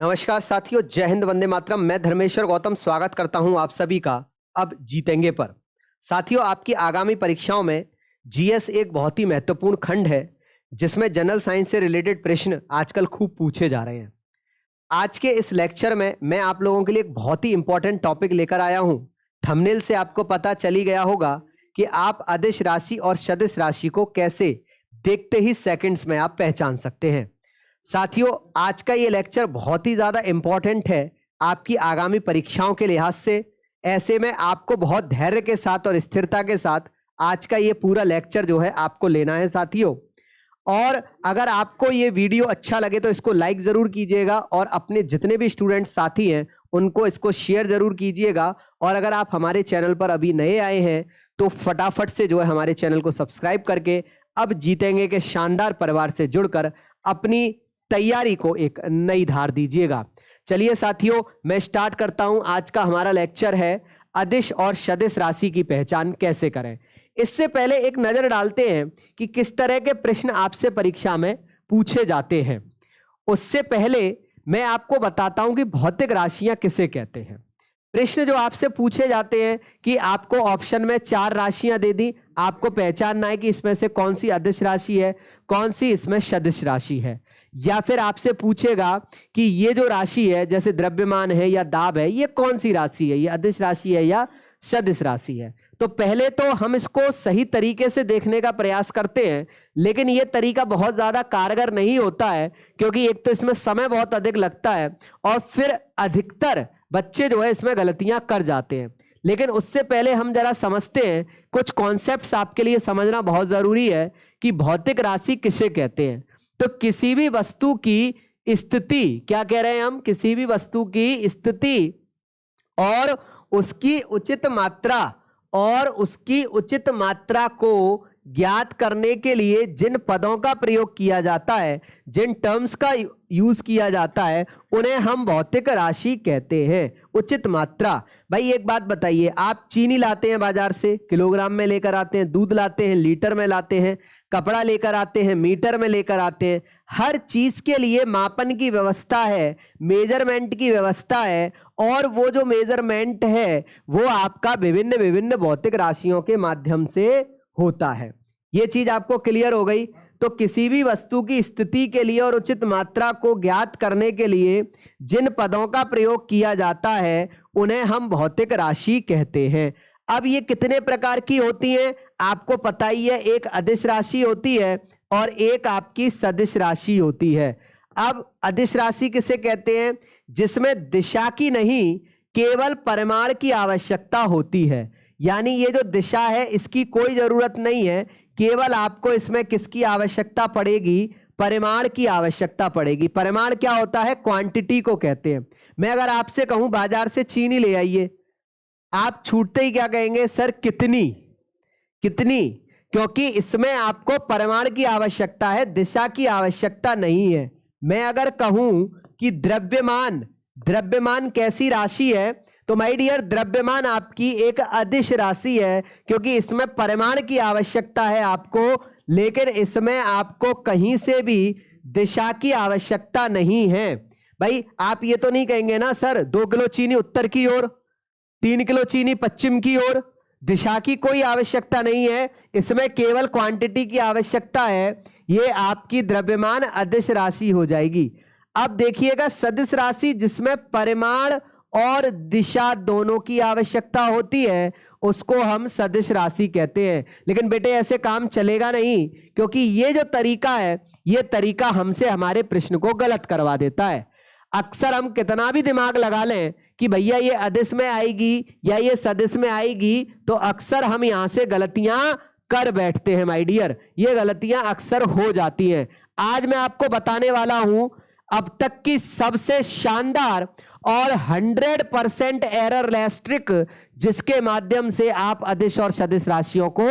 नमस्कार साथियों, जय हिंद, वंदे मातरम। मैं धर्मेश्वर गौतम स्वागत करता हूं आप सभी का अब जीतेंगे पर। साथियों, आपकी आगामी परीक्षाओं में जीएस एक बहुत ही महत्वपूर्ण खंड है जिसमें जनरल साइंस से रिलेटेड प्रश्न आजकल खूब पूछे जा रहे हैं। आज के इस लेक्चर में मैं आप लोगों के लिए एक बहुत ही इंपॉर्टेंट टॉपिक लेकर आया हूं। थंबनेल से आपको पता चली गया होगा कि आप अदिश राशि और सदिश राशि को कैसे देखते ही सेकंड्स में आप पहचान सकते हैं। साथियों, आज का ये लेक्चर बहुत ही ज्यादा इंपॉर्टेंट है आपकी आगामी परीक्षाओं के लिहाज से। ऐसे में आपको बहुत धैर्य के साथ और स्थिरता के साथ आज का ये पूरा लेक्चर जो है आपको लेना है साथियों। और अगर आपको ये वीडियो अच्छा लगे तो इसको लाइक जरूर कीजिएगा और अपने जितने भी स्टूडेंट साथी हैं उनको इसको शेयर जरूर कीजिएगा। और अगर आप हमारे चैनल पर अभी नए आए हैं तो फटाफट से जो है हमारे चैनल को सब्सक्राइब करके अब जीतेंगे के शानदार परिवार से जुड़कर अपनी तैयारी को एक नई धार दीजिएगा। चलिए साथियों, मैं स्टार्ट करता हूं। आज का हमारा लेक्चर है अदिश और सदिश राशि की पहचान कैसे करें। इससे पहले एक नजर डालते हैं कि किस तरह के प्रश्न आपसे परीक्षा में पूछे जाते हैं। उससे पहले मैं आपको बताता हूं कि भौतिक राशियां किसे कहते हैं। प्रश्न जो आपसे पूछे जाते हैं कि आपको ऑप्शन में 4 राशियां दे दी, आपको पहचानना है कि इसमें से कौन सी अदिश राशि है, कौन सी इसमें सदिश राशि है। या फिर आपसे पूछेगा कि ये जो राशि है जैसे द्रव्यमान है या दाब है, ये कौन सी राशि है, ये अदिश राशि है या सदिश राशि है। तो पहले तो हम इसको सही तरीके से देखने का प्रयास करते हैं, लेकिन ये तरीका बहुत ज्यादा कारगर नहीं होता है क्योंकि एक तो इसमें समय बहुत अधिक लगता है और फिर अधिकतर बच्चे जो है इसमें गलतियां कर जाते हैं। लेकिन उससे पहले हम जरा समझते हैं कुछ कॉन्सेप्ट्स आपके लिए समझना बहुत जरूरी है कि भौतिक राशि किसे कहते हैं। तो किसी भी वस्तु की स्थिति, क्या कह रहे हैं हम, किसी भी वस्तु की स्थिति और उसकी उचित मात्रा को ज्ञात करने के लिए जिन पदों का प्रयोग किया जाता है, जिन टर्म्स का यूज किया जाता है, उन्हें हम भौतिक राशि कहते हैं। उचित मात्रा, भाई एक बात बताइए, आप चीनी लाते हैं बाजार से, किलोग्राम में लेकर आते हैं, दूध लाते हैं लीटर में लाते हैं, कपड़ा लेकर आते हैं मीटर में लेकर आते हैं। हर चीज के लिए मापन की व्यवस्था है, मेजरमेंट की व्यवस्था है, और वो जो मेजरमेंट है वो आपका विभिन्न विभिन्न भौतिक राशियों के माध्यम से होता है। ये चीज आपको क्लियर हो गई। तो किसी भी वस्तु की स्थिति के लिए और उचित मात्रा को ज्ञात करने के लिए जिन पदों का प्रयोग किया जाता है उन्हें हम भौतिक राशि कहते हैं। अब ये कितने प्रकार की होती हैं आपको पता ही है, एक अदिश राशि होती है और एक आपकी सदिश राशि होती है। अब अदिश राशि किसे कहते हैं, जिसमें दिशा की नहीं केवल परिमाण की आवश्यकता होती है। यानी ये जो दिशा है इसकी कोई जरूरत नहीं है, केवल आपको इसमें किसकी आवश्यकता पड़ेगी, परिमाण की आवश्यकता पड़ेगी। परिमाण क्या होता है, क्वांटिटी को कहते हैं। मैं अगर आपसे कहूं बाजार से चीनी ले आइए, आप छूटते ही क्या कहेंगे, सर कितनी कितनी, क्योंकि इसमें आपको परिमाण की आवश्यकता है, दिशा की आवश्यकता नहीं है। मैं अगर कहूं कि द्रव्यमान कैसी राशि है, तो माय डियर द्रव्यमान आपकी एक अदिश राशि है क्योंकि इसमें परिमाण की आवश्यकता है आपको, लेकिन इसमें आपको कहीं से भी दिशा की आवश्यकता नहीं है। भाई आप ये तो नहीं कहेंगे ना सर 2 किलो चीनी उत्तर की ओर, 3 किलो चीनी पश्चिम की ओर, दिशा की कोई आवश्यकता नहीं है, इसमें केवल क्वांटिटी की आवश्यकता है। ये आपकी द्रव्यमान अदिश राशि हो जाएगी। अब देखिएगा सदिश राशि जिसमें परिमाण और दिशा दोनों की आवश्यकता होती है उसको हम सदिश राशि कहते हैं। लेकिन बेटे ऐसे काम चलेगा नहीं, क्योंकि ये जो तरीका है ये तरीका हमसे हमारे प्रश्न को गलत करवा देता है। अक्सर हम कितना भी दिमाग लगा लें कि भैया ये अदिश में आएगी या ये सदिश में आएगी, तो अक्सर हम यहां से गलतियां कर बैठते हैं माय डियर, ये गलतियां अक्सर हो जाती हैं। आज मैं आपको बताने वाला हूं अब तक की सबसे शानदार और 100% एररलेस ट्रिक, जिसके माध्यम से आप अदिश और सदिश राशियों को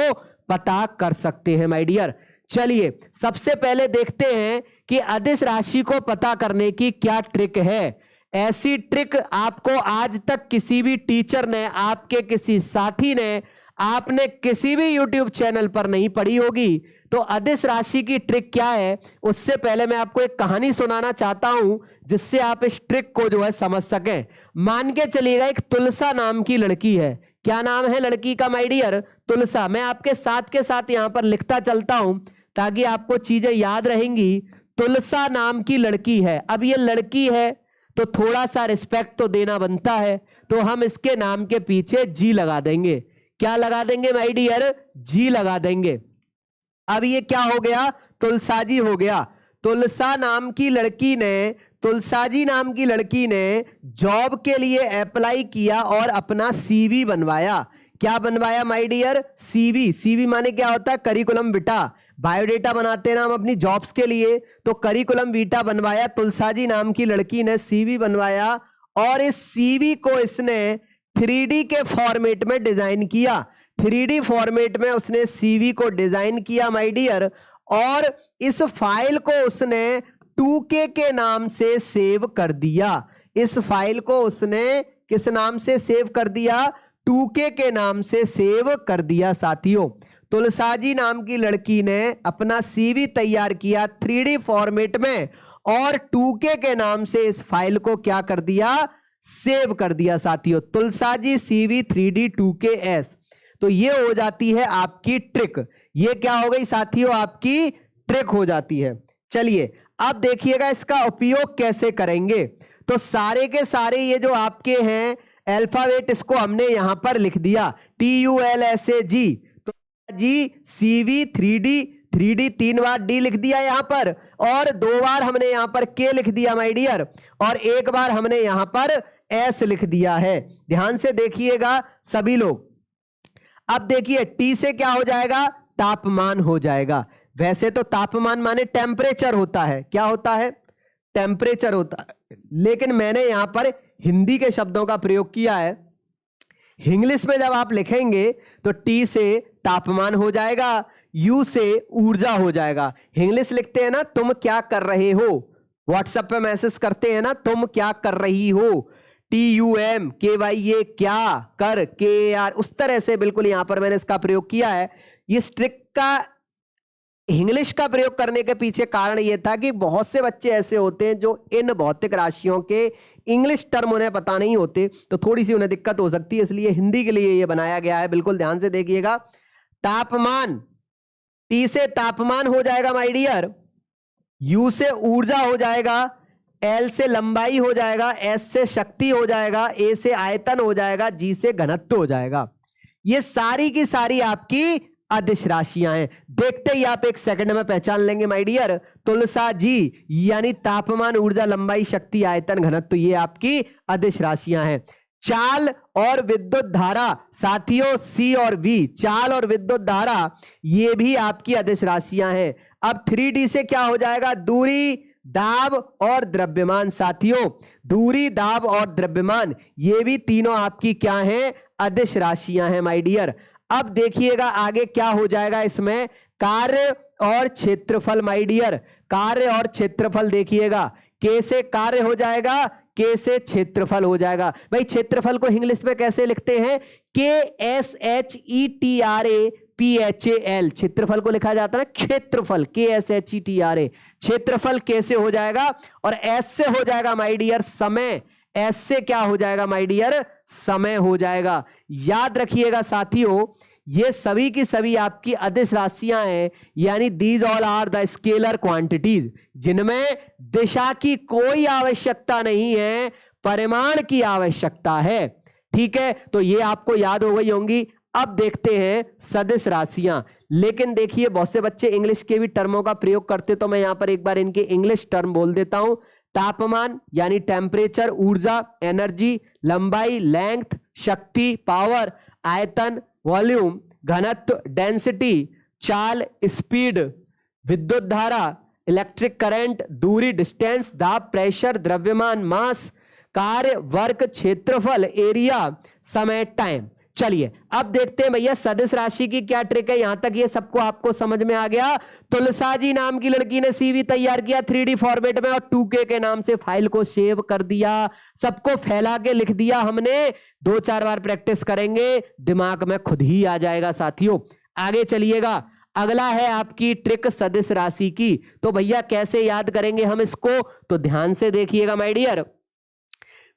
पता कर सकते हैं माय डियर। चलिए सबसे पहले देखते हैं कि अदिश राशि को पता करने की क्या ट्रिक है। ऐसी ट्रिक आपको आज तक किसी भी टीचर ने, आपके किसी साथी ने आपने किसी भी YouTube चैनल पर नहीं पढ़ी होगी। तो अदिश राशि की ट्रिक क्या है, उससे पहले मैं आपको एक कहानी सुनाना चाहता हूं जिससे आप इस ट्रिक को जो है समझ सकें। मान के चलिएगा एक तुलसा नाम की लड़की है। क्या नाम है लड़की का माय डियर? तुलसा। मैं आपके साथ के साथ यहां पर लिखता चलता हूं ताकि आपको चीजें याद रहेंगी। तुलसा नाम की लड़की है। अब ये लड़की है तो थोड़ा सा रिस्पेक्ट तो देना बनता है, तो हम इसके नाम के पीछे जी लगा देंगे। क्या लगा देंगे माय डियर? जी लगा देंगे। अब ये क्या हो गया? तुलसाजी हो गया। तुलसा नाम की लड़की ने, तुलसाजी नाम की लड़की ने जॉब के लिए अप्लाई किया और अपना सीवी बनवाया। क्या बनवाया माय डियर? सीवी। सीवी माने क्या होता है? करिकुलम विटा। बायोडेटा बनाते हैं ना हम अपनी जॉब्स के लिए, तो करिकुलम विटा बनवाया। तुलसाजी नाम की लड़की ने सीवी बनवाया और इस सीवी को इसने 3D के फॉर्मेट में डिजाइन किया। 3D फॉर्मेट में उसने सीवी को डिजाइन किया माय डियर, और इस फाइल को उसने 2K के नाम से सेव कर दिया। इस फाइल को उसने किस नाम से सेव कर दिया? 2K के नाम से सेव कर दिया। साथियों, तुलसाजी नाम की लड़की ने अपना सीवी तैयार किया 3D फॉर्मेट में और 2K के नाम से इस फाइल को क्या कर दिया? सेव कर दिया। साथियों, तुलसाजी सीवी 3D 2KS। तो ये हो जाती है आपकी ट्रिक। ये क्या हो गई साथियों? आपकी ट्रिक हो जाती है। चलिए अब देखिएगा इसका उपयोग कैसे करेंगे। तो सारे के सारे ये जो आपके हैं अल्फाबेट, इसको हमने यहां पर लिख दिया TULSAG। तो जी CV 3D 3 बार D लिख दिया यहां पर, और 2 बार हमने यहां पर K लिख दिया माय डियर, और 1 बार हमने यहां पर S लिख दिया है। ध्यान से देखिएगा सभी लोग। अब देखिए T से क्या हो जाएगा? तापमान हो जाएगा। वैसे तो तापमान माने टेम्परेचर होता है। क्या होता है? टेम्परेचर होता है, लेकिन मैंने यहां पर हिंदी के शब्दों का प्रयोग किया है। इंग्लिश में जब आप लिखेंगे तो T से तापमान हो जाएगा, U से ऊर्जा हो जाएगा। इंग्लिश लिखते हैं ना तुम क्या कर रहे हो, व्हाट्सएप पे मैसेज करते हैं ना तुम क्या कर रही हो, TUM KY, ये क्या कर KR, उस तरह से बिल्कुल यहां पर मैंने इसका प्रयोग किया है। ये ट्रिक का इंग्लिश का प्रयोग करने के पीछे कारण यह था कि बहुत से बच्चे ऐसे होते हैं जो इन भौतिक राशियों के इंग्लिश टर्म उन्हें पता नहीं होते, तो थोड़ी सी उन्हें दिक्कत हो सकती है, इसलिए हिंदी के लिए यह बनाया गया है। बिल्कुल ध्यान से देखिएगा। तापमान, T से तापमान हो जाएगा माय डियर, U से ऊर्जा हो जाएगा, L से लंबाई हो जाएगा, S से शक्ति हो जाएगा, A से आयतन हो जाएगा, G से घनत्व हो जाएगा। ये सारी की सारी आपकी अदिश राशियां हैं। देखते ही आप एक सेकंड में पहचान लेंगे माय डियर। तुलसा जी यानी तापमान, ऊर्जा, लंबाई, शक्ति, आयतन, घनत्व, ये आपकी अदिश राशियां हैं। चाल और विद्युत धारा साथियों, C और V, चाल और विद्युत धारा, ये भी आपकी अदिश राशियां हैं। अब 3D से क्या हो जाएगा? दूरी, दाब और द्रव्यमान। साथियों, दूरी, दाब और द्रव्यमान, ये भी तीनों आपकी क्या हैं? अदिश राशियां हैं माय डियर। अब देखिएगा आगे क्या हो जाएगा इसमें? कार्य और क्षेत्रफल माय डियर। कार्य और क्षेत्रफल देखिएगा, K से कार्य हो जाएगा, K से क्षेत्रफल हो जाएगा। भाई क्षेत्रफल को इंग्लिश में कैसे लिखते हैं? KSHETRAPHAL, क्षेत्रफल को लिखा जाता है ना क्षेत्रफल, KSHETRA। क्षेत्रफल कैसे हो जाएगा? और S से हो जाएगा माय डियर समय। S से क्या हो जाएगा माय डियर? समय हो जाएगा। याद रखिएगा साथियों, ये सभी की सभी आपकी अदिश राशियां हैं, यानी these all are the scalar quantities, जिनमें दिशा की कोई आवश्यकता नहीं है, परिमाण की आवश्यकता है। ठीक है, तो ये आपको याद हो गई होंगी। अब देखते हैं सदिश राशियां। लेकिन देखिए बहुत से बच्चे इंग्लिश के भी टर्मों का प्रयोग करते, तो मैं यहां पर एक बार इनके इंग्लिश टर्म बोल देता हूं। तापमान यानी टेम्परेचर, ऊर्जा, एनर्जी, लंबाई, लेंथ, शक्ति, पावर, आयतन, वॉल्यूम, घनत्व, डेंसिटी, चाल, स्पीड, विद्युत धारा, इलेक्ट्रिक करंट, दूरी, डिस्टेंस, दाब, प्रेशर, द्रव्यमान, मास, कार्य, वर्क, क्षेत्रफल, एरिया, समय, टाइम। चलिए अब देखते हैं भैया सदिश राशि की क्या ट्रिक है। यहां तक ये सबको आपको समझ में आ गया। तुलसा जी नाम की लड़की ने सीवी तैयार किया 3D फॉर्मेट में और 2K के नाम से फाइल को सेव कर दिया, सबको फैला के लिख दिया हमने। 2-4 बार प्रैक्टिस करेंगे दिमाग में खुद ही आ जाएगा साथियों। आगे चलिएगा, अगला है आपकी ट्रिक सदिश राशि की। तो भैया कैसे याद करेंगे हम इसको, तो ध्यान से देखिएगा माय डियर।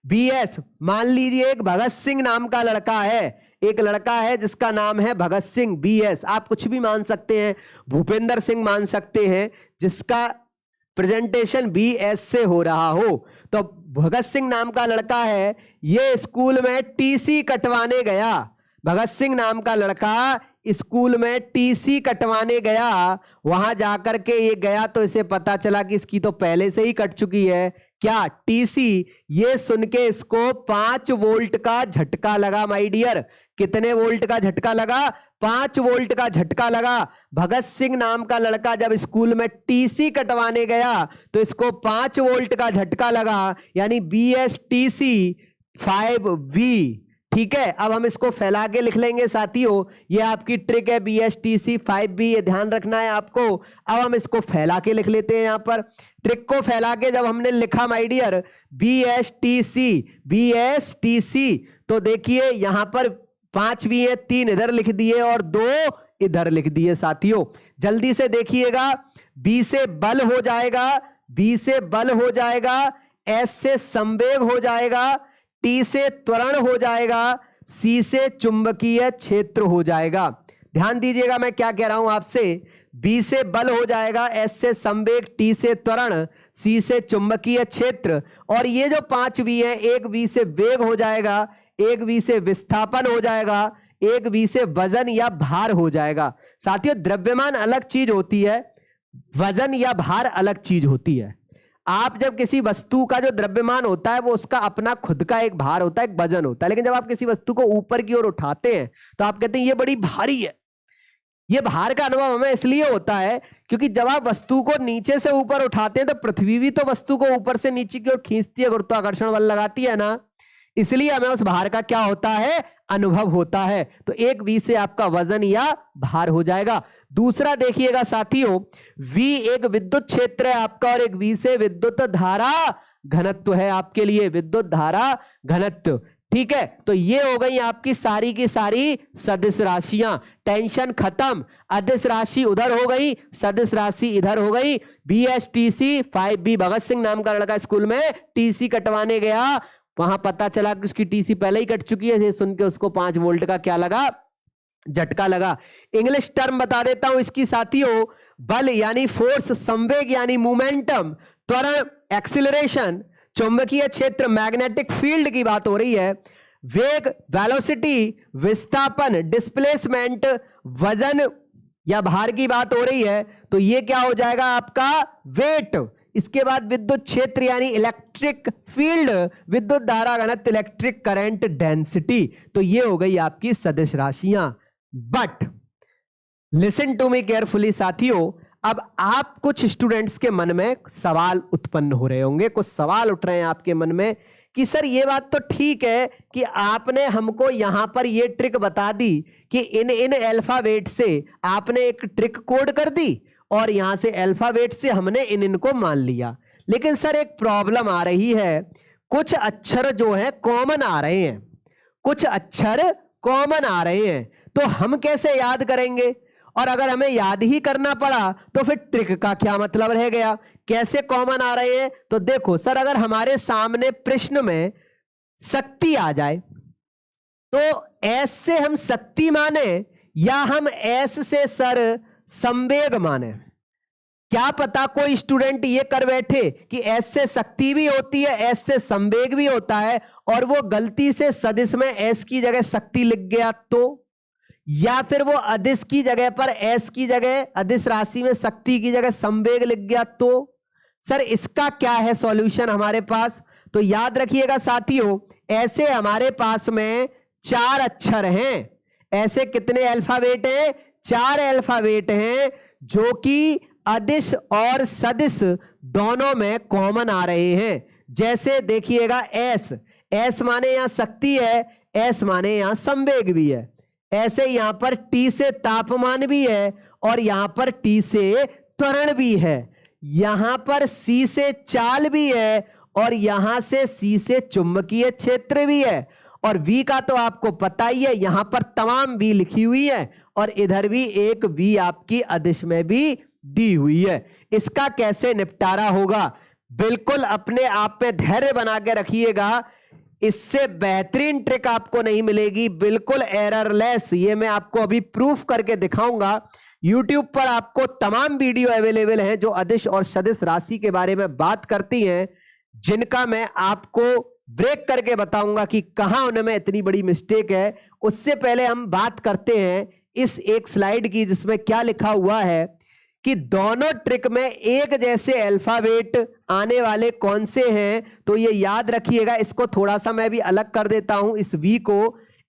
BS, मान लीजिए एक भगत सिंह नाम का लड़का है, एक लड़का है जिसका नाम है भगत सिंह। BS आप कुछ भी मान सकते हैं, भूपेंद्र सिंह मान सकते हैं, जिसका प्रेजेंटेशन BS से हो रहा हो। तो भगत सिंह नाम का लड़का है, ये स्कूल में TC कटवाने गया। भगत सिंह नाम का लड़का स्कूल में TC कटवाने गया। वहां जाकर के ये गया तो इसे पता चला कि इसकी तो पहले से ही कट चुकी है। क्या TC, ये सुन के इसको 5 वोल्ट का झटका लगा माय डियर। कितने वोल्ट का झटका लगा? 5 वोल्ट का झटका लगा। भगत सिंह नाम का लड़का जब स्कूल में TC कटवाने गया तो इसको 5 वोल्ट का झटका लगा, यानी BSTC 5V। ठीक है, अब हम इसको फैला के लिख लेंगे साथियों। ये आपकी ट्रिक है BSTC 5B, ये ध्यान रखना है आपको। अब हम इसको फैला के लिख लेते हैं। यहां पर ट्रिक को फैला के जब हमने लिखा माय डियर BSTC, तो देखिए यहां पर 5 भी है, 3 इधर लिख दिए और 2 इधर लिख दिए साथियों। जल्दी से देखिएगा, B से बल हो जाएगा, B से बल हो जाएगा, S से संवेग हो जाएगा, T से त्वरण हो जाएगा, C से चुंबकीय क्षेत्र हो जाएगा। ध्यान दीजिएगा मैं क्या कह रहा हूं आपसे। B से बल हो जाएगा, S से संवेग, T से त्वरण, C से चुंबकीय क्षेत्र, और ये जो 5 V है, एक V से वेग हो जाएगा, एक V से विस्थापन हो जाएगा, एक V से वजन या भार हो जाएगा। साथियों द्रव्यमान अलग चीज होती है, वजन या भार अलग चीज होती है। आप जब किसी वस्तु का जो द्रव्यमान होता है वो उसका अपना खुद का एक भार होता है, एक वजन होता है, लेकिन जब आप किसी वस्तु को ऊपर की ओर उठाते हैं तो आप कहते हैं ये बड़ी भारी है। ये भार का अनुभव हमें इसलिए होता है क्योंकि जब आप वस्तु को नीचे से ऊपर उठाते हैं तो पृथ्वी भी तो वस्तु को ऊपर से नीचे की ओर खींचती है, गुरुत्वाकर्षण बल लगाती है ना, इसलिए हमें उस भार का क्या होता है, अनुभव होता है। तो एक V से आपका वजन या भार हो जाएगा। दूसरा देखिएगा साथियों, V एक विद्युत क्षेत्र है आपका और एक V से विद्युत धारा घनत्व है आपके लिए, विद्युत धारा घनत्व। ठीक है, तो ये हो गई आपकी सारी की सारी सदिश राशियां। टेंशन खत्म, अदिश राशि उधर हो गई, सदिश राशि इधर हो गई। BSTC 5B, भगत सिंह नाम का लड़का स्कूल में TC कटवाने गया, वहां पता चला कि उसकी TC पहले ही कट चुकी है, सुन के उसको 5 वोल्ट का क्या लगा, झटका लगा। इंग्लिश टर्म बता देता हूं इसकी साथियों, बल यानी फोर्स, संवेग यानी मोमेंटम, त्वरण एक्सीलरेशन, चुंबकीय क्षेत्र मैग्नेटिक फील्ड की बात हो रही है, वेग वेलोसिटी, विस्थापन डिस्प्लेसमेंट, वजन या भार की बात हो रही है, तो ये क्या हो जाएगा आपका वेट। इसके बाद विद्युत क्षेत्र यानी इलेक्ट्रिक फील्ड, विद्युत धारा घनत्व इलेक्ट्रिक करंट डेंसिटी। तो ये हो गई आपकी सदिश राशियां। But listen to me carefully साथियों, अब आप कुछ स्टूडेंट्स के मन में सवाल उत्पन्न हो रहे होंगे, कुछ सवाल उठ रहे हैं आपके मन में कि सर ये बात तो ठीक है कि आपने हमको यहां पर ये ट्रिक बता दी कि इन अल्फाबेट से आपने एक ट्रिक कोड कर दी और यहां से अल्फाबेट से हमने इनको मान लिया, लेकिन सर एक प्रॉब्लम आ रही है, कुछ अक्षर जो है कॉमन आ रहे हैं, कुछ अक्षर कॉमन आ रहे हैं, तो हम कैसे याद करेंगे? और अगर हमें याद ही करना पड़ा तो फिर ट्रिक का क्या मतलब रह गया? कैसे कॉमन आ रहे हैं? तो देखो सर, अगर हमारे सामने प्रश्न में शक्ति आ जाए तो एस से हम शक्ति माने या हम एस से सर संवेग माने? क्या पता कोई स्टूडेंट ये कर बैठे कि एस से शक्ति भी होती है, एस से संवेग भी होता है, और वो गलती से सदिश में एस की जगह शक्ति लिख गया, तो या फिर वो अदिश की जगह पर एस की जगह, अदिश राशि में शक्ति की जगह संवेग लिख गया, तो सर इसका क्या है सॉल्यूशन हमारे पास? तो याद रखिएगा साथियों, ऐसे हमारे पास में 4 अक्षर हैं। ऐसे कितने अल्फाबेट हैं? 4 अल्फाबेट हैं जो कि अदिश और सदिश दोनों में कॉमन आ रहे हैं। जैसे देखिएगा एस, एस माने यहां शक्ति है, एस माने यहां संवेग भी है, ऐसे यहां पर टी से तापमान भी है और यहां पर टी से त्वरण भी है, यहां पर सी से चाल भी है और यहां से सी से चुंबकीय क्षेत्र भी है। और V का तो आपको पता ही है, यहां पर तमाम V लिखी हुई है और इधर भी एक V आपकी अदिश में भी दी हुई है। इसका कैसे निपटारा होगा, बिल्कुल अपने आप में धैर्य बना के रखिएगा, इससे बेहतरीन ट्रिक आपको नहीं मिलेगी, बिल्कुल एररलेस। ये मैं आपको अभी प्रूफ करके दिखाऊंगा। YouTube पर आपको तमाम वीडियो अवेलेबल हैं जो अदिश और सदिश राशि के बारे में बात करती हैं, जिनका मैं आपको ब्रेक करके बताऊंगा कि कहां उनमें इतनी बड़ी मिस्टेक है। उससे पहले हम बात करते हैं इस एक स्लाइड की, जिसमें क्या लिखा हुआ है कि दोनों ट्रिक में एक जैसे अल्फाबेट आने वाले कौन से हैं। तो ये याद रखिएगा, इसको थोड़ा सा मैं भी अलग कर देता हूं, इस V को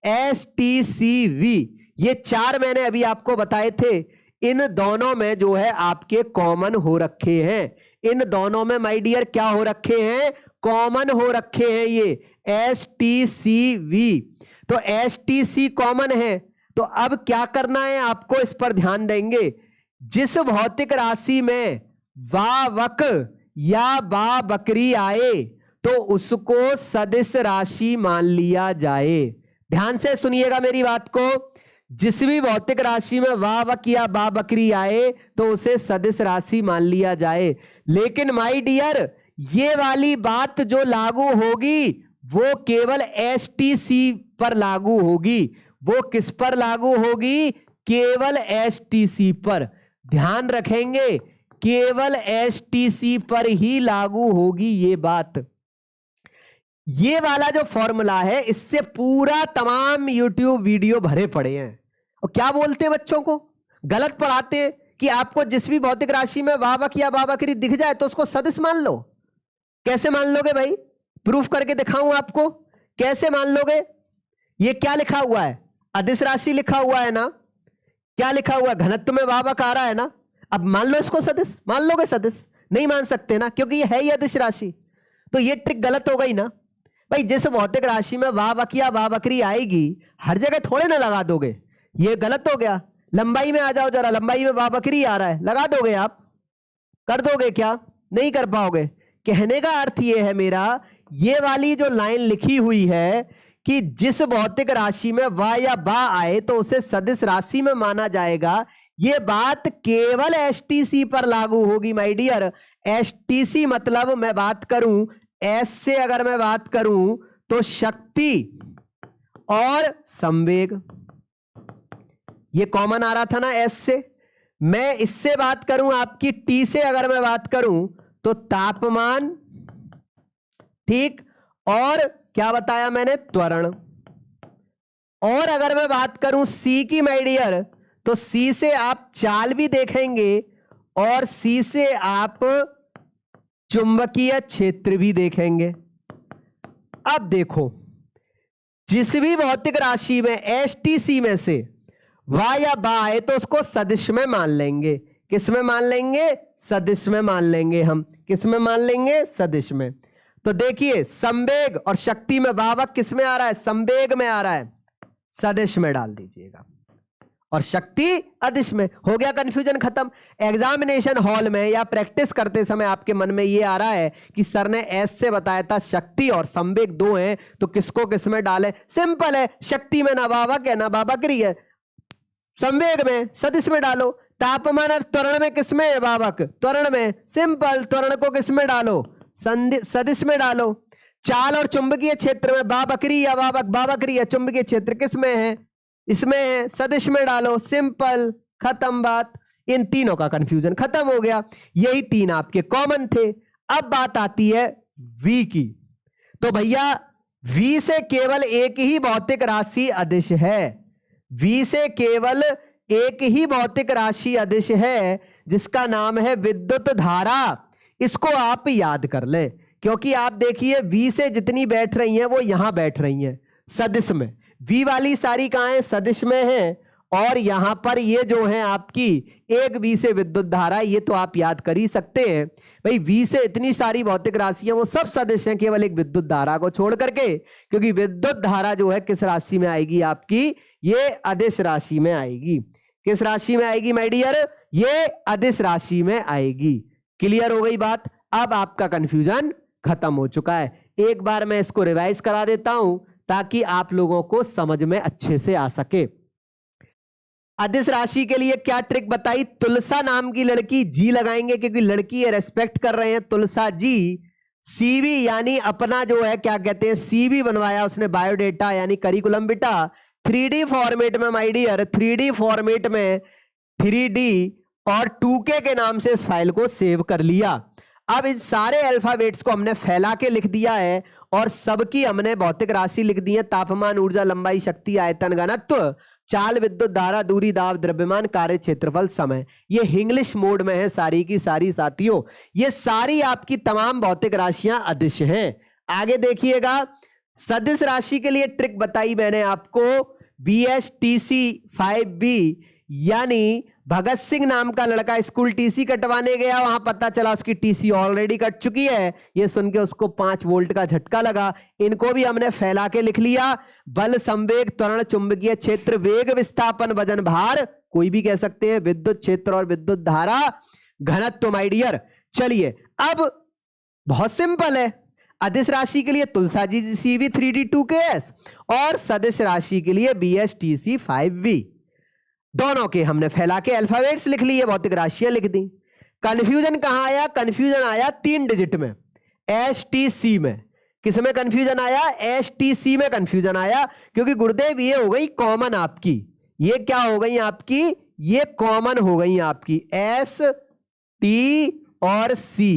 STCV, ये 4 मैंने अभी आपको बताए थे, इन दोनों में जो है आपके कॉमन हो रखे हैं। इन दोनों में माय डियर क्या हो रखे हैं, कॉमन हो रखे हैं ये STCV। तो STC कॉमन है, तो अब क्या करना है आपको, इस पर ध्यान देंगे। जिस भौतिक राशि में वावक या बा बकरी आए तो उसको सदिश राशि मान लिया जाए। ध्यान से सुनिएगा मेरी बात को, जिस भी भौतिक राशि में वावक या बा बकरी आए तो उसे सदिश राशि मान लिया जाए। लेकिन माय डियर, ये वाली बात जो लागू होगी वो केवल STC पर लागू होगी। वो किस पर लागू होगी, केवल STC पर। ध्यान रखेंगे, केवल STC पर ही लागू होगी ये बात। ये वाला जो फॉर्मूला है, इससे पूरा तमाम YouTube वीडियो भरे पड़े हैं। और क्या बोलते हैं बच्चों को, गलत पढ़ाते हैं कि आपको जिस भी भौतिक राशि में वावक या बा बकरी दिख जाए तो उसको सदिश मान लो। कैसे मान लोगे भाई, प्रूफ करके दिखाऊं आपको, कैसे मान लोगे। ये क्या लिखा हुआ है, अदिश राशि लिखा हुआ है ना, क्या लिखा हुआ है, घनत्व में वावक आ रहा है ना। अब मान लो इसको सदिश, मान लोगे सदिश, नहीं मान सकते ना, क्योंकि ये है ही अदिश राशि। तो ये ट्रिक गलत हो गई ना भाई। जिस भौतिक राशि में वावक या बा बकरी आएगी हर जगह थोड़े ना लगा दोगे, ये गलत हो गया। लंबाई में आ जाओ जरा, लंबाई में बा बकरी आ रहा है, लगा दोगे आप, कर दोगे क्या, नहीं कर पाओगे। कहने का अर्थ ये है मेरा, ये वाली जो लाइन लिखी हुई है कि जिस भौतिक राशि में वा या बा आए तो उसे सदिश राशि में माना जाएगा, ये बात केवल STC पर लागू होगी माय डियर। STC मतलब मैं बात करूं S से, अगर मैं बात करूं तो शक्ति और संवेग, ये कॉमन आ रहा था ना S से। मैं इससे बात करूं आपकी T से, अगर मैं बात करूं तो तापमान, ठीक, और क्या बताया मैंने, त्वरण। और अगर मैं बात करूं C की माय डियर, तो C से आप चाल भी देखेंगे और C से आप चुंबकीय क्षेत्र भी देखेंगे। अब देखो, जिस भी भौतिक राशि में STC में से वा या बा आए तो उसको सदिश में मान लेंगे। किस में मान लेंगे, सदिश में मान लेंगे हम। किस में मान लेंगे, सदिश में। तो देखिए, संवेग और शक्ति में वावक किस में आ रहा है, संवेग में आ रहा है, सदिश में डाल दीजिएगा, और शक्ति अदिश में। हो गया कंफ्यूजन खत्म। एग्जामिनेशन हॉल में या प्रैक्टिस करते समय आपके मन में ये आ रहा है कि सर ने एस से बताया था शक्ति और संवेग दो हैं, तो किसको किस में डालें। सिंपल है, शक्ति में ना वावक है ना वावक्री है, संवेग में सदिश में डालो। तापमान और त्वरण में किसमें है वावक, त्वरण में, सिंपल, त्वरण को किसमें डालो, सदिश में डालो। चाल और चुंबकीय क्षेत्र में वावक्री या वावक, वावक्री या चुंबकीय क्षेत्र किसमें है, इसमें है, सदिश में डालो, सिंपल, खत्म बात। इन तीनों का कंफ्यूजन खत्म हो गया। यही तीन आपके कॉमन थे। अब बात आती है V की। तो भैया V से केवल एक ही भौतिक राशि अदिश है, V से केवल एक ही भौतिक राशि अदिश है जिसका नाम है विद्युत धारा। इसको आप याद कर लें, क्योंकि आप देखिए V से जितनी बैठ रही हैं वो यहां बैठ रही हैं सदिश में। V वाली सारी कहां है, सदिश में है, और यहां पर ये जो है आपकी एक V से विद्युत धारा, ये तो आप याद कर ही सकते हैं भाई। V से इतनी सारी भौतिक राशियां वो सब सदिश हैं केवल एक विद्युत धारा को छोड़ करके, क्योंकि विद्युत धारा जो है किस राशि में आएगी आपकी, ये अदिश राशि में आएगी। किस राशि में आएगी माय डियर, ये अदिश राशि में आएगी। क्लियर हो गई बात। अब आपका कंफ्यूजन खत्म हो चुका है। एक बार मैं इसको रिवाइज करा देता हूं ताकि आप लोगों को समझ में अच्छे से आ सके। अदिश राशि के लिए क्या ट्रिक बताई, तुलसा नाम की लड़की, जी लगाएंगे क्योंकि लड़की है, रेस्पेक्ट कर रहे हैं, तुलसा जी। सीवी यानी अपना जो है क्या कहते हैं, सीवी बनवाया उसने, बायोडेटा यानी करिकुलम बिटा, 3D फॉर्मेट में माय डियर, 3D फॉर्मेट में 3D और 2K के नाम से इस फाइल को सेव कर लिया। अब इन सारे अल्फाबेट्स को हमने फैला के लिख दिया है और सबकी हमने भौतिक राशि लिख दी है, तापमान, ऊर्जा, लंबाई, शक्ति, आयतन, घनत्व, चाल, विद्युत धारा, दूरी, दाब, द्रव्यमान, कार्य क्षेत्रफल, समय। ये इंग्लिश मोड में है सारी की सारी साथियों। ये सारी आपकी तमाम भौतिक राशियां अदिश हैं। आगे देखिएगा, सदिश राशि के लिए ट्रिक बताई मैंने आपको, BSTC 5B यानी भगत सिंह नाम का लड़का स्कूल टीसी कटवाने गया, वहां पता चला उसकी टीसी ऑलरेडी कट चुकी है। ये सुन के उसको 5 वोल्ट का झटका लगा। इनको भी हमने फैला के लिख लिया, बल, संवेग, त्वरण, चुंबकीय क्षेत्र, वेग, विस्थापन, वजन, भार, कोई भी कह सकते हैं, विद्युत क्षेत्र और विद्युत धारा, घनत्व माय डियर। चलिए अब बहुत सिंपल है, अदिश राशि के लिए तुलसा जी CV 3D 2KS और सदिश राशि के लिए BSTC 5V, दोनों के हमने फैला के अल्फाबेट्स लिख लिए, भौतिक राशियां लिख दी। कंफ्यूजन कहां आया, कंफ्यूजन आया 3 डिजिट में, STC में। किस में कंफ्यूजन आया, STC में कंफ्यूजन आया, क्योंकि गुरुदेव ये हो गई कॉमन आपकी, ये क्या हो गई आपकी, ये कॉमन हो गई आपकी, S T और C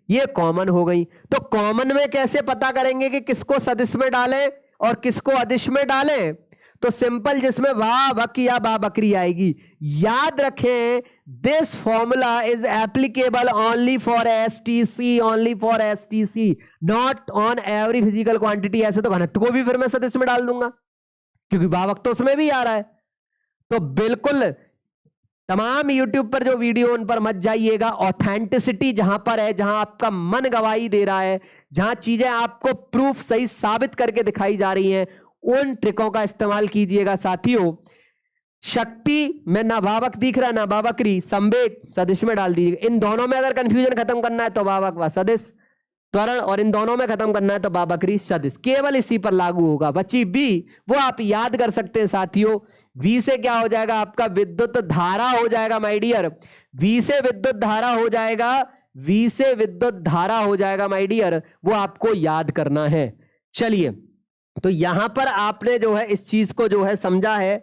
ये कॉमन हो गई। तो कॉमन में कैसे पता करेंगे कि किसको सदिश में डालें और किसको अदिश में डालें, तो सिंपल, जिसमें वाह बक या बा बकरी आएगी, याद रखें, this formula is applicable only for STC, only for STC, not on every physical quantity. ऐसे तो घनत्व को भी फिर मैं सदिश में डाल दूंगा क्योंकि बा वक्त तो उसमें भी आ रहा है। तो बिल्कुल तमाम YouTube पर जो वीडियो उन पर मत जाइएगा, ऑथेंटिसिटी जहां पर है, जहां आपका मन गवाही दे रहा है, जहां चीजें आपको प्रूफ सही साबित करके दिखाई जा रही हैं, उन ट्रिकों का इस्तेमाल कीजिएगा साथियों। शक्ति में ना बावक दिख रहा ना बावकरी, संवेग सदिश में डाल दीजिएगा। इन दोनों में अगर कंफ्यूजन खत्म करना है तो बावक व सदिश, त्वरण, और इन दोनों में खत्म करना है तो बावकरी सदिश, केवल इसी पर लागू होगा। बची B, वो आप याद कर सकते हैं साथियों। V से क्या हो जाएगा आपका, विद्युत धारा हो जाएगा माय डियर, V से विद्युत धारा हो जाएगा, V से विद्युत धारा हो जाएगा माय डियर, वो आपको याद करना है। चलिए, तो यहां पर आपने जो है इस चीज को जो है समझा है।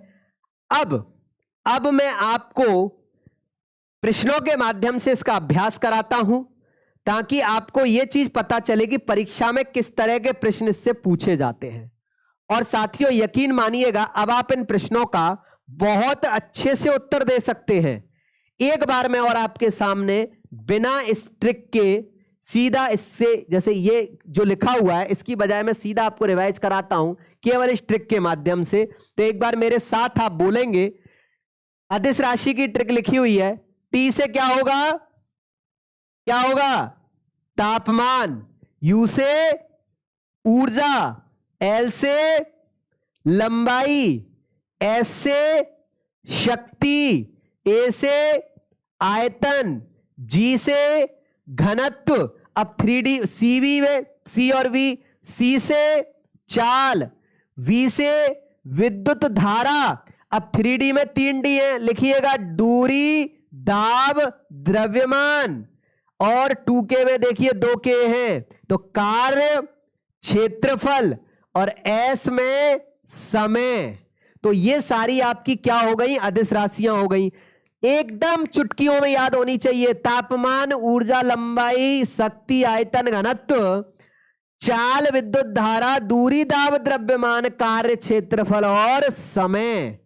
अब मैं आपको प्रश्नों के माध्यम से इसका अभ्यास कराता हूं ताकि आपको यह चीज पता चले कि परीक्षा में किस तरह के प्रश्न इससे पूछे जाते हैं। और साथियों यकीन मानिएगा, अब आप इन प्रश्नों का बहुत अच्छे से उत्तर दे सकते हैं। एक बार मैं और आपके सामने बिना इस ट्रिक के सीधा इससे, जैसे ये जो लिखा हुआ है इसकी बजाय मैं सीधा आपको रिवाइज कराता हूं केवल इस ट्रिक के माध्यम से। तो एक बार मेरे साथ आप बोलेंगे, अदिश राशि की ट्रिक लिखी हुई है, T से क्या होगा, क्या होगा, तापमान, U से ऊर्जा, L से लंबाई, S से शक्ति, A से आयतन, G से घनत्व। अब 3D CV में C और V, C से चाल, V से विद्युत धारा। अब 3D में 3D है, लिखिएगा दूरी, दाब, द्रव्यमान, और 2K में देखिए 2K हैं, तो कार्य, क्षेत्रफल, और S में समय। तो ये सारी आपकी क्या हो गई, अदिश राशियां हो गई। एकदम चुटकियों में याद होनी चाहिए, तापमान, ऊर्जा, लंबाई, शक्ति, आयतन, घनत्व, चाल, विद्युत धारा, दूरी, दाब, द्रव्यमान, कार्य, क्षेत्रफल और समय।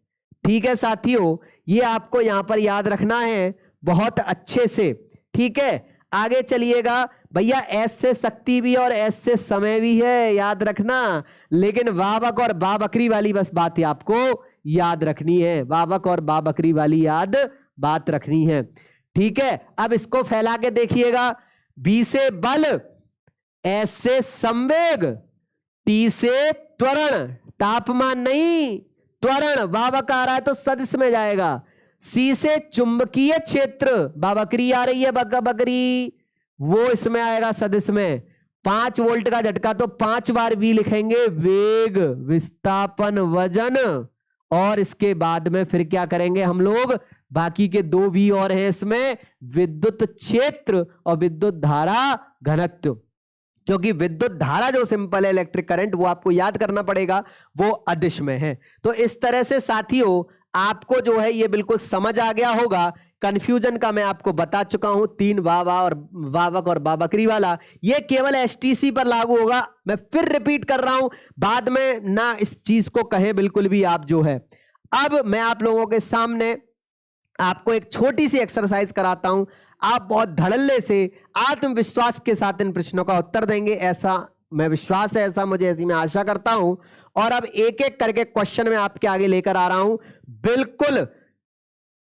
ठीक है साथियों, ये आपको यहां पर याद रखना है बहुत अच्छे से। ठीक है, आगे चलिएगा भैया, S से शक्ति भी और S से समय भी है, याद रखना, लेकिन वावक और बाबकरी वाली बस बात आपको याद रखनी है, वावक और बाबकरी वाली याद बात रखनी है। ठीक है, अब इसको फैला के देखिएगा। बी से बल, एस से संवेग, टी से त्वरण, तापमान नहीं त्वरण, वावक आ रहा है तो सदिश में जाएगा। सी से चुंबकीय क्षेत्र, बाबकरी आ रही है, बकरी, वो इसमें आएगा सदिश में। 5 वोल्ट का झटका तो 5 बार भी लिखेंगे, वेग, विस्थापन, वजन, और इसके बाद में फिर क्या करेंगे हम लोग, बाकी के 2 भी और हैं इसमें, विद्युत क्षेत्र और विद्युत धारा घनत्व। क्योंकि विद्युत धारा जो सिंपल है, इलेक्ट्रिक करंट, वो आपको याद करना पड़ेगा, वो अदिश में है। तो इस तरह से साथियों आपको जो है ये बिल्कुल समझ आ गया होगा। कंफ्यूजन का मैं आपको बता चुका हूं, 3 वावा और वावक और बाबकरी वाला, ये केवल एसटीसी पर लागू होगा। मैं फिर रिपीट कर रहा हूं, बाद में ना इस चीज को कहें बिल्कुल भी आप जो है। अब मैं आप लोगों के सामने आपको एक छोटी सी एक्सरसाइज कराता हूं, आप बहुत धड़ल्ले से आत्मविश्वास के साथ इन प्रश्नों का उत्तर देंगे, ऐसा मैं विश्वास है, ऐसी मैं आशा करता हूं। और अब एक एक करके क्वेश्चन में आपके आगे लेकर आ रहा हूं, बिल्कुल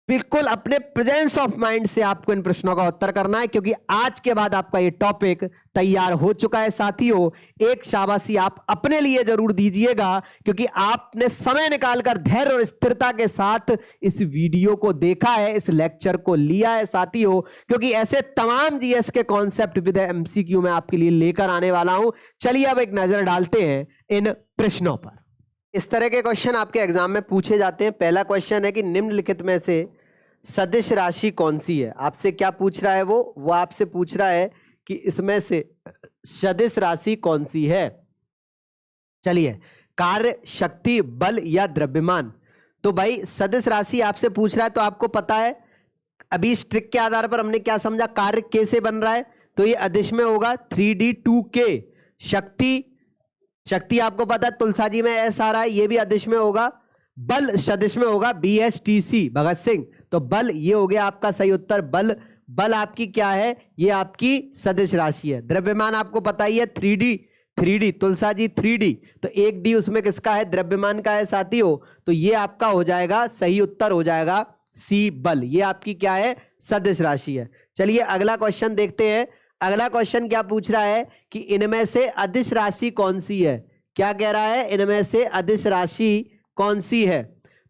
बिल्कुल अपने प्रेजेंस ऑफ माइंड से आपको इन प्रश्नों का उत्तर करना है, क्योंकि आज के बाद आपका ये टॉपिक तैयार हो चुका है। साथियों एक शाबाशी आप अपने लिए जरूर दीजिएगा, क्योंकि आपने समय निकालकर धैर्य और स्थिरता के साथ इस वीडियो को देखा है, इस लेक्चर को लिया है साथियों, क्योंकि ऐसे तमाम जीएस के कॉन्सेप्ट विद एमसीक्यू में आपके लिए लेकर आने वाला हूं। चलिए अब एक नजर डालते हैं इन प्रश्नों पर। इस तरह के क्वेश्चन आपके एग्जाम में पूछे जाते हैं। पहला क्वेश्चन है कि निम्नलिखित में से सदिश राशि कौन सी है। आपसे क्या पूछ रहा है, वो आपसे पूछ रहा है कि इसमें से सदिश राशि कौन सी है। चलिए, कार्य, शक्ति, बल या द्रव्यमान। तो भाई सदिश राशि आपसे पूछ रहा है, तो आपको पता है अभी इस ट्रिक के आधार पर हमने क्या समझा, कार्य कैसे बन रहा है, तो ये अदिश में होगा 3D2K। शक्ति आपको पता है तुलसा जी में एस आ रहा है, ये भी अदिश में होगा। बल सदिश में होगा BSTC, भगत सिंह, तो बल ये हो गया आपका सही उत्तर। बल आपकी क्या है, ये आपकी सदिश राशि है। द्रव्यमान आपको पता ही है 3D तुलसा जी 3D, तो 1D उसमें किसका है, द्रव्यमान का है साथियों, तो ये आपका हो जाएगा सही उत्तर, हो जाएगा C बल, ये आपकी क्या है, सदिश राशि है। चलिए अगला क्वेश्चन देखते हैं। अगला क्वेश्चन क्या पूछ रहा है कि इनमें से अदिश राशि कौन सी है। क्या कह रहा है, इनमें से अदिश राशि कौन सी है,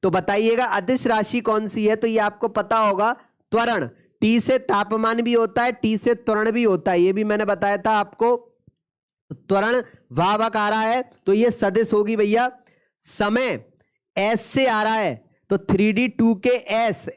तो बताइएगा अदिश राशि कौन सी है। तो ये आपको पता होगा, त्वरण। टी से तापमान भी होता है, टी से त्वरण भी होता है, ये भी मैंने बताया था आपको। त्वरण वावक आ रहा है तो ये सदिश होगी भैया। समय एस से आ रहा है तो 3D2K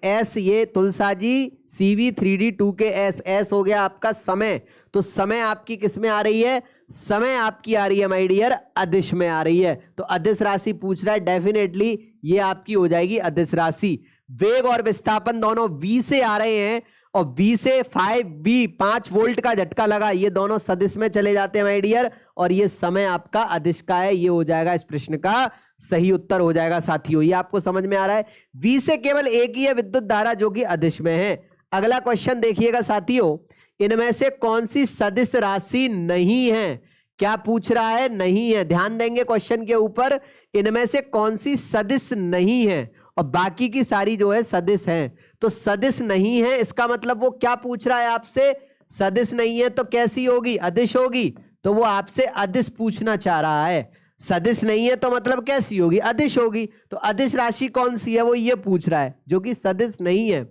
एस ये तुलसा जी CV 3D2K एस हो गया आपका समय। तो समय आपकी किस में आ रही है, समय आपकी आ रही है माय डियर अदिश में आ रही है। तो अदिश राशि पूछ रहा है, डेफिनेटली ये आपकी हो जाएगी अदिश राशि। वेग और विस्थापन दोनों V से आ रहे हैं और V से 5 वोल्ट का झटका लगा, ये दोनों सदिश में चले जाते हैं माय डियर, और ये समय आपका अदिश का है, ये हो जाएगा इस प्रश्न का सही उत्तर हो जाएगा साथियों। ये आपको समझ में आ रहा है। V से केवल एक ही है विद्युत धारा जो कि अदिश में है। अगला क्वेश्चन देखिएगा साथियों, इनमें से कौन सी सदिश राशि नहीं है। क्या पूछ रहा है, नहीं है। ध्यान देंगे क्वेश्चन के ऊपर, इनमें से कौन सी सदिश नहीं है, और बाकी की सारी जो है सदिश है। तो सदिश नहीं है इसका मतलब वो क्या पूछ रहा है आपसे, सदिश नहीं है तो कैसी होगी, अदिश होगी। तो वो आपसे अदिश पूछना चाह रहा है। सदिश नहीं है तो मतलब कैसी होगी, अदिश होगी। तो अदिश राशि कौन सी है वो ये पूछ रहा है, जो कि सदिश नहीं है।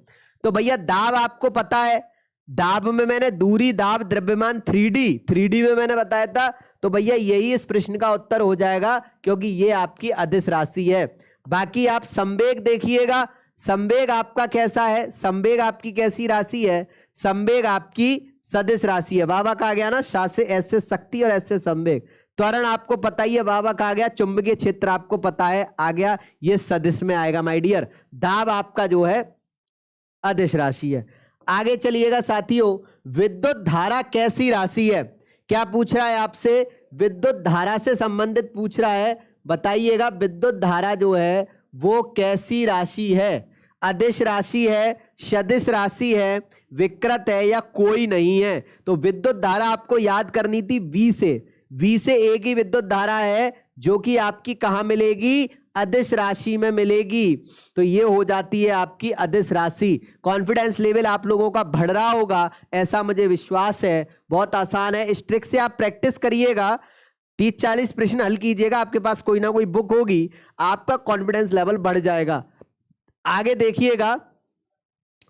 तो भैया दाब आपको पता है, दाब में मैंने दूरी, दाब, द्रव्यमान 3D में मैंने बताया था। तो भैया यही इस प्रश्न का उत्तर हो जाएगा, क्योंकि ये आपकी अदिश राशि है। बाकी आप संवेग देखिएगा, संवेग आपका कैसा है, संवेग आपकी कैसी राशि है, संवेग आपकी सदिश राशि है। वावा का आ गया ना, शा से एस से शक्ति और एस से संवेग। त्वरण आपको पता ही है, वावा का आ गया। चुंबकीय क्षेत्र आपको पता है, आ गया, ये सदिश में आएगा माय डियर। दाब आपका जो है अदिश राशि है। आगे चलिएगा साथियों, विद्युत धारा कैसी राशि है। क्या पूछ रहा है आपसे, विद्युत धारा से संबंधित पूछ रहा है। बताइएगा विद्युत धारा जो है वो कैसी राशि है, अदिश राशि है, सदिश राशि है, विकृत है या कोई नहीं है। तो विद्युत धारा आपको याद करनी थी V से एक ही विद्युत धारा है जो कि आपकी कहां मिलेगी, अदिश राशि में मिलेगी, तो ये हो जाती है आपकी अदिश राशि। कॉन्फिडेंस लेवल आप लोगों का बढ़ रहा होगा, ऐसा मुझे विश्वास है। बहुत आसान है, इस ट्रिक से आप प्रैक्टिस करिएगा, 30-40 प्रश्न हल कीजिएगा, आपके पास कोई ना कोई बुक होगी, आपका कॉन्फिडेंस लेवल बढ़ जाएगा। आगे देखिएगा,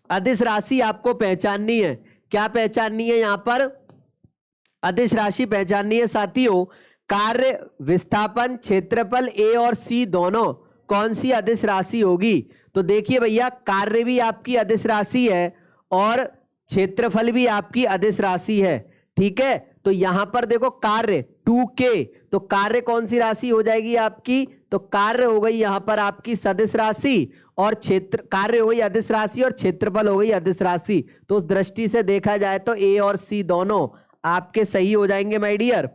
अदिश राशि आपको पहचाननी है। क्या पहचाननी है? यहां पर अदिश राशि पहचाननी है साथियों। कार्य, विस्थापन, क्षेत्रफल ए और सी दोनों कौन सी अदिश राशि होगी? तो देखिए भैया, कार्य भी आपकी अदिश राशि है और क्षेत्रफल भी आपकी अदिश राशि है। ठीक है, तो यहां पर देखो कार्य 2k, तो कार्य कौन सी राशि हो जाएगी आपकी? तो कार्य हो गई यहां पर आपकी सदिश राशि, और क्षेत्र, कार्य हो गई अदिश राशि और क्षेत्रफल हो गई अदिश राशि। तो उस दृष्टि से देखा जाए तो ए और सी दोनों आपके सही हो जाएंगे माय डियर।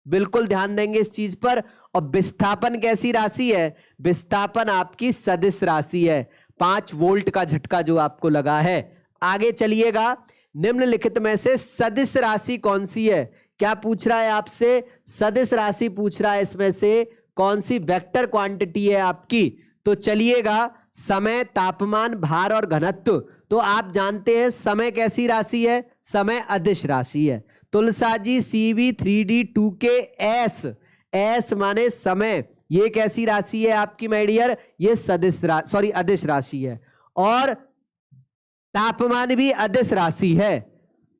बिल्कुल ध्यान देंगे इस चीज पर। और विस्थापन कैसी राशि है? विस्थापन आपकी सदिश राशि है, 5 वोल्ट का झटका जो आपको लगा है। आगे चलिएगा, निम्नलिखित में से सदिश राशि कौन सी है? क्या पूछ रहा है आपसे? सदिश राशि पूछ रहा है, इसमें से कौन सी वेक्टर क्वांटिटी है आपकी? तो चलिएगा, समय, तापमान, भार और घनत्व। तो आप जानते हैं समय कैसी राशि है? समय अदिश राशि है। तुलसा जी, CV, 3D, 2K, S, S माने समय, ये कैसी राशि है आपकी माय डियर? ये सदिश राशि, अदिश राशि है। और तापमान भी अदिश राशि है,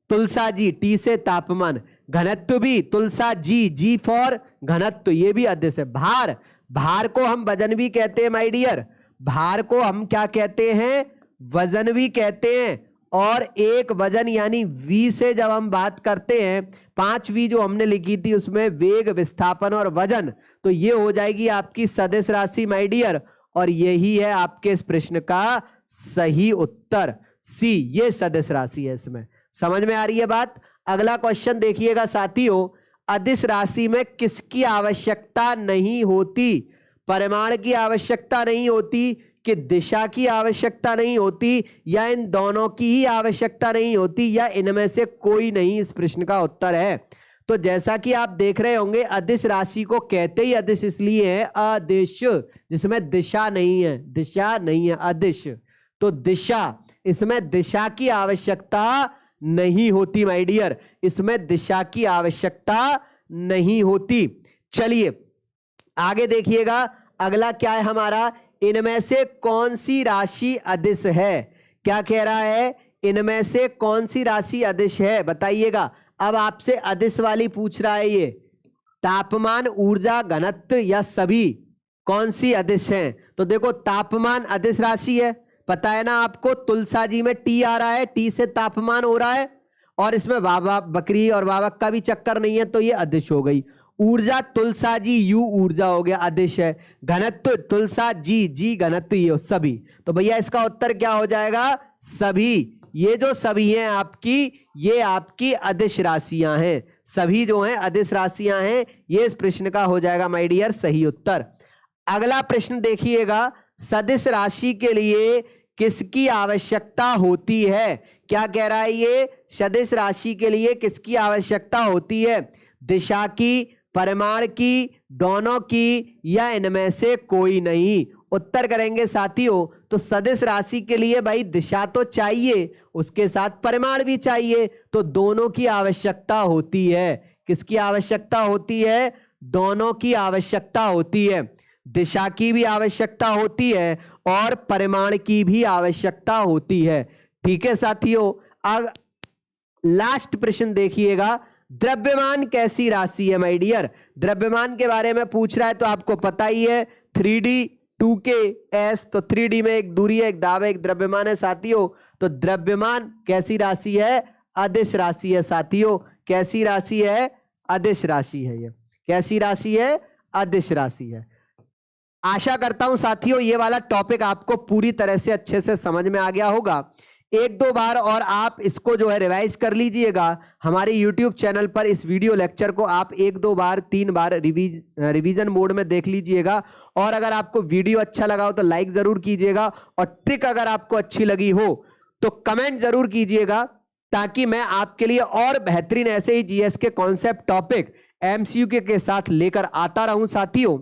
तुलसा जी, T से तापमान। घनत्व भी तुलसा जी, G फॉर घनत्व, ये भी अदिश है। भार, भार को हम वजन भी कहते हैं माय डियर, भार को हम क्या कहते हैं? वजन भी कहते हैं। और एक वजन यानी V से जब हम बात करते हैं, 5V जो हमने लिखी थी उसमें वेग, विस्थापन और वजन, तो ये हो जाएगी आपकी सदिश राशि माय डियर। और यही है आपके इस प्रश्न का सही उत्तर, सी, ये सदिश राशि है। इसमें समझ में आ रही है बात? अगला क्वेश्चन देखिएगा साथियों, अदिश राशि में किसकी आवश्यकता नहीं होती? परिमाण की आवश्यकता नहीं होती, कि दिशा की आवश्यकता नहीं होती, या इन दोनों की ही आवश्यकता नहीं होती, या इनमें से कोई नहीं? इस प्रश्न का उत्तर है। तो जैसा कि आप देख रहे होंगे, अदिश राशि को कहते ही अदिश इसलिए है, अदिश, जिसमें दिशा नहीं है, दिशा नहीं है, अदिश। तो दिशा, इसमें दिशा की आवश्यकता नहीं होती माय डियर, इसमें दिशा की आवश्यकता नहीं होती। चलिए आगे देखिएगा, अगला क्या है हमारा? इनमें से कौन सी राशि अदिश है? क्या कह रहा है? इनमें से कौन सी राशि अदिश है, बताइएगा। अब आपसे अदिश वाली पूछ रहा है, ये तापमान, ऊर्जा, घनत्व या सभी, कौन सी अदिश है? तो देखो, तापमान अदिश राशि है, पता है ना आपको, तुलसा जी में T आ रहा है, T से तापमान हो रहा है, और इसमें बाबा बकरी और बाबा का भी चक्कर नहीं है, तो ये अदिश हो गई। ऊर्जा तुलसा जी, U ऊर्जा हो गया, अदिश है। घनत्व तुलसा जी, G घनत्व, ये सभी। तो भैया इसका उत्तर क्या हो जाएगा? सभी। ये जो सभी हैं आपकी, ये आपकी अदिश राशियां हैं, सभी जो हैं अदिश राशियां हैं। ये इस प्रश्न का हो जाएगा माय डियर सही उत्तर। अगला प्रश्न देखिएगा, सदिश राशि के लिए किसकी आवश्यकता होती है? क्या कह रहा है ये? सदिश राशि के लिए किसकी आवश्यकता होती है? दिशा की, परिमाण की, दोनों की, या इनमें से कोई नहीं? उत्तर करेंगे साथियों, तो सदिश राशि के लिए भाई दिशा तो चाहिए, उसके साथ परिमाण भी चाहिए, तो दोनों की आवश्यकता होती है। किसकी आवश्यकता होती है? दोनों की आवश्यकता होती है। दिशा की भी आवश्यकता होती है और परिमाण की भी आवश्यकता होती है। ठीक है साथियों, अब लास्ट प्रश्न देखिएगा, द्रव्यमान कैसी राशि है माय डियर? द्रव्यमान के बारे में पूछ रहा है, तो आपको पता ही है, 3D, 2K, S, तो 3D में एक दूरी है, एक दाब है, एक द्रव्यमान है साथियों। तो द्रव्यमान कैसी राशि है? अदिश राशि है साथियों। कैसी राशि है? अदिश राशि है। ये कैसी राशि है? अदिश राशि है। आशा करता हूं साथियों ये वाला टॉपिक आपको पूरी तरह से अच्छे से समझ में आ गया होगा। एक दो बार और आप इसको जो है रिवाइज कर लीजिएगा। हमारे YouTube चैनल पर इस वीडियो लेक्चर को आप 1 2 बार 3 बार रिवीजन मोड में देख लीजिएगा। और अगर आपको वीडियो अच्छा लगा हो तो लाइक जरूर कीजिएगा, और ट्रिक अगर आपको अच्छी लगी हो तो कमेंट जरूर कीजिएगा, ताकि मैं आपके लिए और बेहतरीन ऐसे ही जीएस के कॉन्सेप्ट, टॉपिक, MCQ के साथ लेकर आता रहूं साथियों।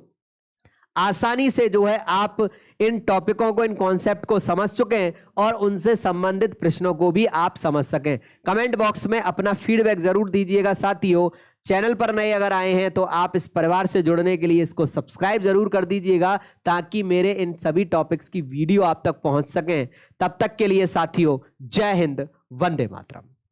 आसानी से जो है आप इन टॉपिकों को, इन कॉन्सेप्ट को समझ चुके हैं और उनसे संबंधित प्रश्नों को भी आप समझ सकें। कमेंट बॉक्स में अपना फीडबैक जरूर दीजिएगा। साथियों, चैनल पर नए अगर आए हैं तो आप इस परिवार से जुड़ने के लिए इसको सब्सक्राइब जरूर कर दीजिएगा, ताकि मेरे इन सभी टॉपिक्स की वीडियो आप तक पहुंच सकें। तब तक के लिए साथियों, जय हिंद, वंदे मातरम।